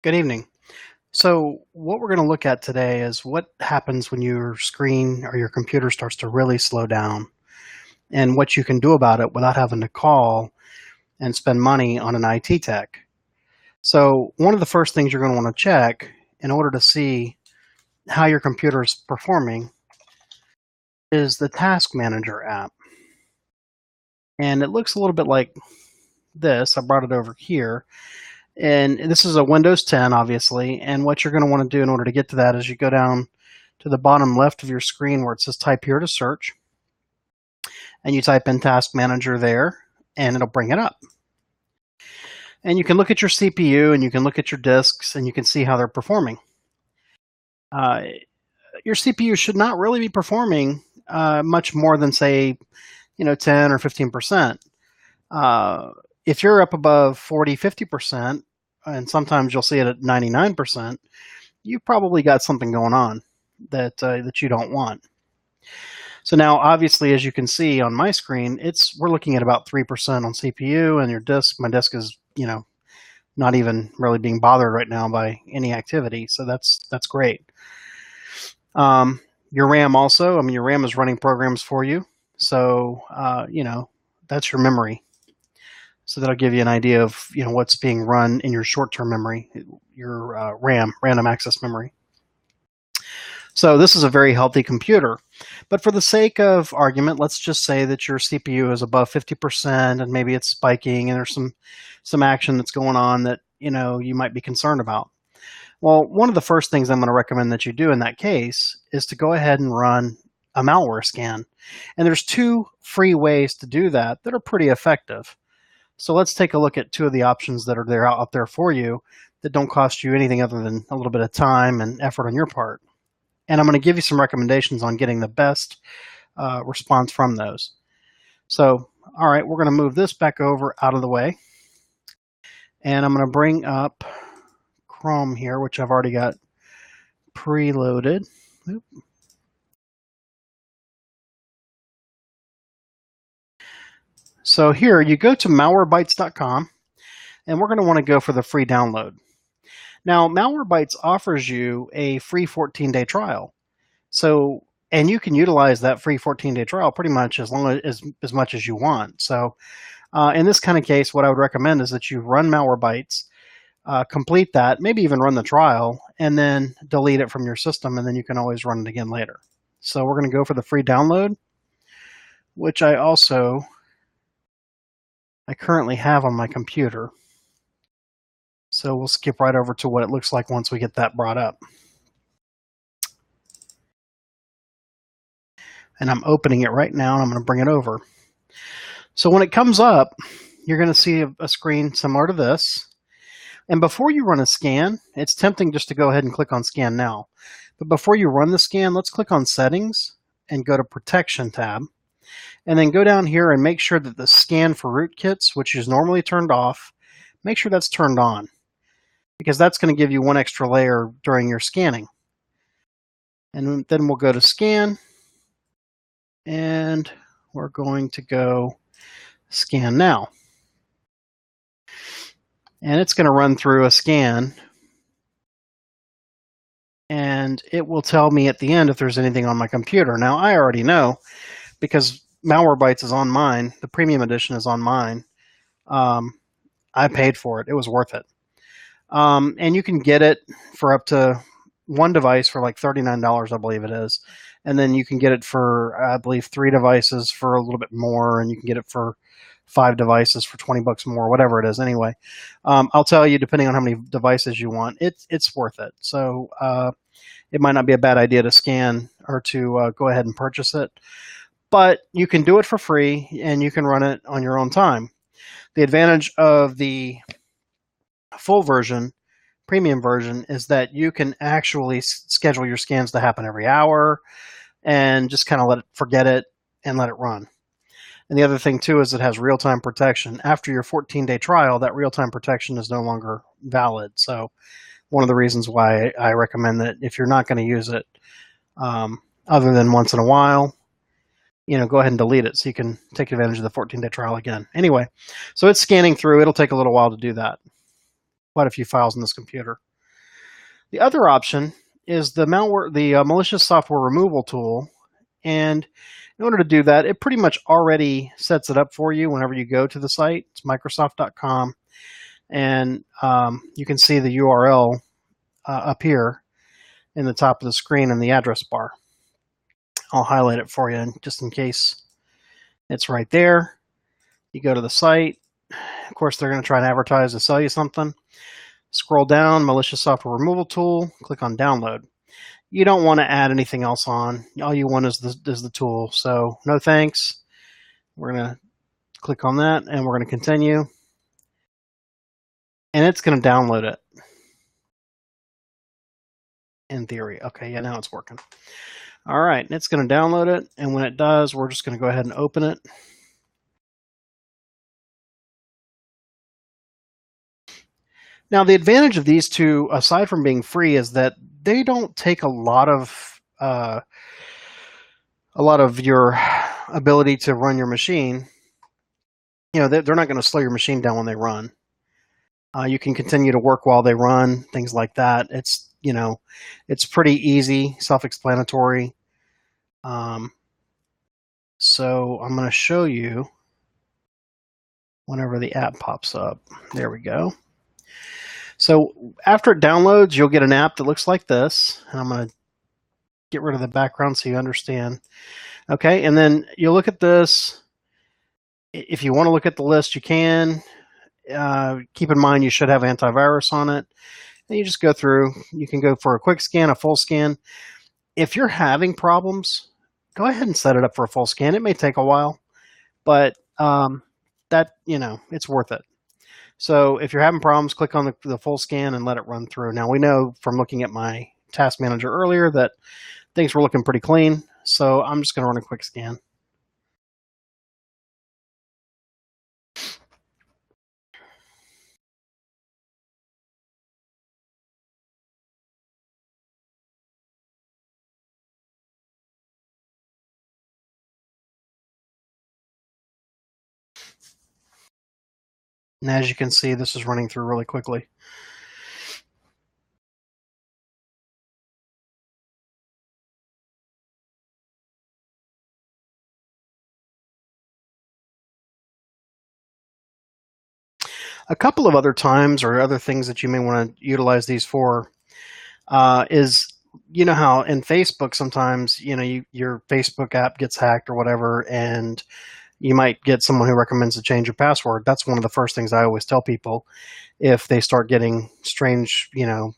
Good evening. So, what we're going to look at today is what happens when your screen or your computer starts to really slow down and what you can do about it without having to call and spend money on an IT tech. So, one of the first things you're going to want to check in order to see how your computer is performing is the Task Manager app. And it looks a little bit like this. I brought it over here. And this is a Windows 10, obviously. And what you're going to want to do in order to get to that is you go down to the bottom left of your screen where it says type here to search. And you type in Task Manager there, and it'll bring it up. And you can look at your CPU, and you can look at your disks, and you can see how they're performing. Your CPU should not really be performing much more than, say, 10 or 15%. If you're up above 40, 50%, and sometimes you'll see it at 99%, you've probably got something going on that you don't want. So now, obviously, as you can see on my screen, we're looking at about 3% on CPU, and your disk, my disk is, not even really being bothered right now by any activity. So that's great. Your RAM also, your RAM is running programs for you. So, that's your memory. So that'll give you an idea of, what's being run in your short-term memory, your RAM, random access memory. So this is a very healthy computer. But for the sake of argument, let's just say that your CPU is above 50% and maybe it's spiking and there's some action that's going on that, you might be concerned about. Well, one of the first things I'm going to recommend that you do in that case is to go ahead and run a malware scan. And there's two free ways to do that are pretty effective. So let's take a look at two of the options that are out there for you that don't cost you anything other than a little bit of time and effort on your part. And I'm going to give you some recommendations on getting the best response from those. So, all right, we're going to move this back over out of the way. And I'm going to bring up Chrome here, which I've already got preloaded. Oop. So here you go to malwarebytes.com, and we're going to want to go for the free download. Now, Malwarebytes offers you a free 14-day trial. So, and you can utilize that free 14-day trial pretty much as much as you want. So, in this kind of case, what I would recommend is that you run Malwarebytes, complete that, maybe even run the trial, and then delete it from your system, and then you can always run it again later. So we're going to go for the free download, which I currently have on my computer. So we'll skip right over to what it looks like once we get that brought up. And I'm opening it right now, and I'm going to bring it over. So when it comes up, you're going to see a screen similar to this. And before you run a scan, it's tempting just to go ahead and click on Scan Now. But before you run the scan, let's click on Settings and go to Protection tab. And then go down here and make sure that the Scan for Rootkits, which is normally turned off, make sure that's turned on, because that's going to give you one extra layer during your scanning. And then we'll go to Scan, and we're going to go Scan Now. And it's going to run through a scan, and it will tell me at the end if there's anything on my computer. Now, I already know, because Malwarebytes is on mine, the premium edition is on mine. I paid for it. It was worth it. And you can get it for up to one device for like $39, I believe it is. And then you can get it for, I believe, 3 devices for a little bit more, and you can get it for 5 devices for $20 more, whatever it is. Anyway, I'll tell you, depending on how many devices you want, it's worth it. So it might not be a bad idea to scan or to go ahead and purchase it, but you can do it for free and you can run it on your own time. The advantage of the full version, premium version, is that you can actually schedule your scans to happen every hour and just kind of forget it and let it run. And the other thing, too, is it has real-time protection. After your 14-day trial, that real-time protection is no longer valid. So one of the reasons why I recommend that if you're not going to use it other than once in a while, go ahead and delete it so you can take advantage of the 14-day trial again. Anyway, so it's scanning through. It'll take a little while to do that. Quite a few files on this computer. The other option is the malicious software removal tool. And in order to do that, it pretty much already sets it up for you whenever you go to the site. It's Microsoft.com. And you can see the URL up here in the top of the screen in the address bar. I'll highlight it for you just in case it's right there. You go to the site. Of course, they're going to try and advertise to sell you something. Scroll down, malicious software removal tool, click on download. You don't want to add anything else on. All you want is the tool. So no thanks. We're going to click on that and we're going to continue. And it's going to download it. In theory. Okay, yeah, now it's working. All right, it's going to download it. And when it does, we're just going to go ahead and open it. Now, the advantage of these two, aside from being free, is that they don't take a lot of your ability to run your machine. You know, they're not going to slow your machine down when they run. You can continue to work while they run, things like that. It's, you know, it's pretty easy, self-explanatory. So I'm going to show you whenever the app pops up. There we go. So after it downloads, you'll get an app that looks like this. And I'm going to get rid of the background so you understand. Okay, and then you'll look at this. If you want to look at the list, you can. Keep in mind you should have antivirus on it. And you just go through. You can go for a quick scan, a full scan. If you're having problems, go ahead and set it up for a full scan. It may take a while, but that, you know, it's worth it. So if you're having problems, click on the full scan and let it run through. Now, we know from looking at my task manager earlier that things were looking pretty clean. So I'm just going to run a quick scan. And as you can see, this is running through really quickly. A couple of other times or other things that you may want to utilize these for is, you know how in Facebook sometimes, you know, your Facebook app gets hacked or whatever, and you might get someone who recommends to change your password. That's one of the first things I always tell people if they start getting strange, you know,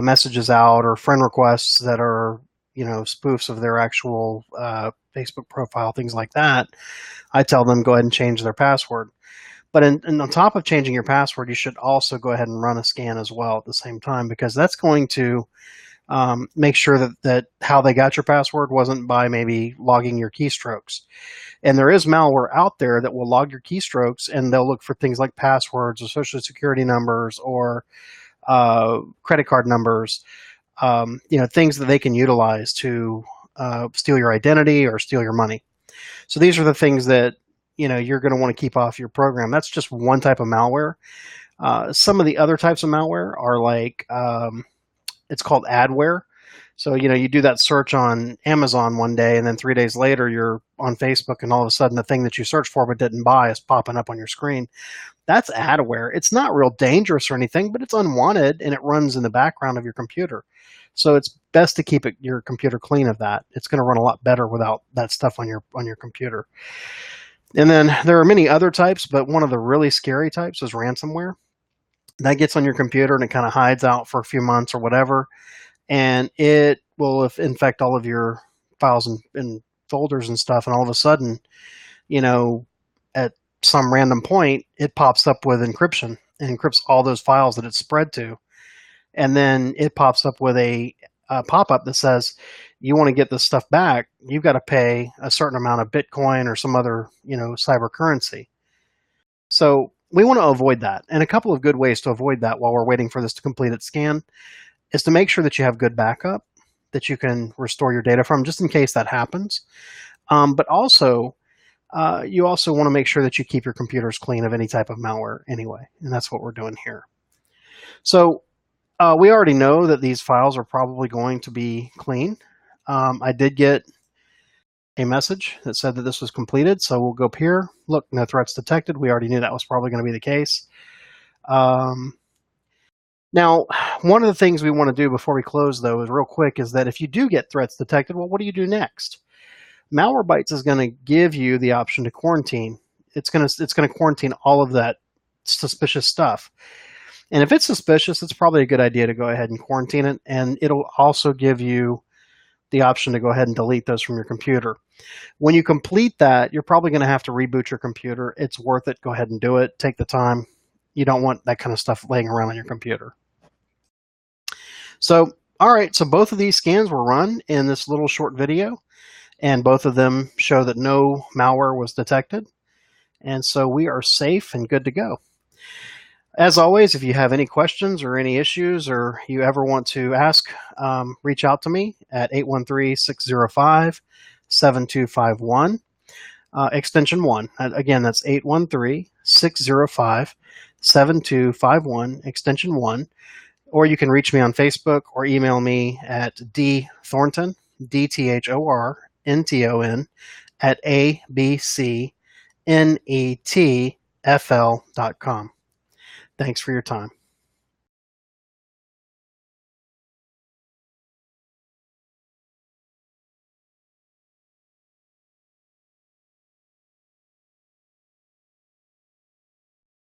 messages out or friend requests that are, you know, spoofs of their actual Facebook profile, things like that. I tell them go ahead and change their password. But on top of changing your password, you should also go ahead and run a scan as well at the same time, because that's going to make sure that how they got your password wasn't by maybe logging your keystrokes. And there is malware out there that will log your keystrokes, and they'll look for things like passwords or social security numbers or credit card numbers, you know, things that they can utilize to steal your identity or steal your money. So these are the things that, you know, you're going to want to keep off your program. That's just one type of malware. Some of the other types of malware are like, it's called adware. So, you know, you do that search on Amazon one day, and then 3 days later you're on Facebook, and all of a sudden the thing that you searched for but didn't buy is popping up on your screen. That's adware. It's not real dangerous or anything, but it's unwanted, and it runs in the background of your computer. So it's best to keep your computer clean of that. It's going to run a lot better without that stuff on your computer. And then there are many other types, but one of the really scary types is ransomware. That gets on your computer and it kind of hides out for a few months or whatever, and it will infect all of your files and folders and stuff, and all of a sudden, you know, at some random point, it pops up with encryption and encrypts all those files that it's spread to. And then it pops up with a pop-up that says, you want to get this stuff back, you've got to pay a certain amount of Bitcoin or some other, you know, cyber currency. So we want to avoid that. And a couple of good ways to avoid that while we're waiting for this to complete its scan is to make sure that you have good backup that you can restore your data from, just in case that happens. But also, you also want to make sure that you keep your computers clean of any type of malware anyway. And that's what we're doing here. So We already know that these files are probably going to be clean. I did get a message that said that this was completed, so we'll go up here. Look, no threats detected. We already knew that was probably going to be the case. Now, one of the things we want to do before we close, though, is real quick, is that if you do get threats detected, well, what do you do next? Malwarebytes is going to give you the option to quarantine. It's going to quarantine all of that suspicious stuff. And if it's suspicious, it's probably a good idea to go ahead and quarantine it. And it'll also give you the option to go ahead and delete those from your computer. When you complete that, you're probably going to have to reboot your computer. It's worth it. Go ahead and do it. Take the time. You don't want that kind of stuff laying around on your computer. So, all right. So both of these scans were run in this little short video, and both of them show that no malware was detected. And so we are safe and good to go. As always, if you have any questions or any issues or you ever want to ask, reach out to me at 813-605-7251, extension 1. Again, that's 813-605-7251, extension 1. Or you can reach me on Facebook or email me at dthornton, DTHORNTON, at abcnetfl.com. Thanks for your time.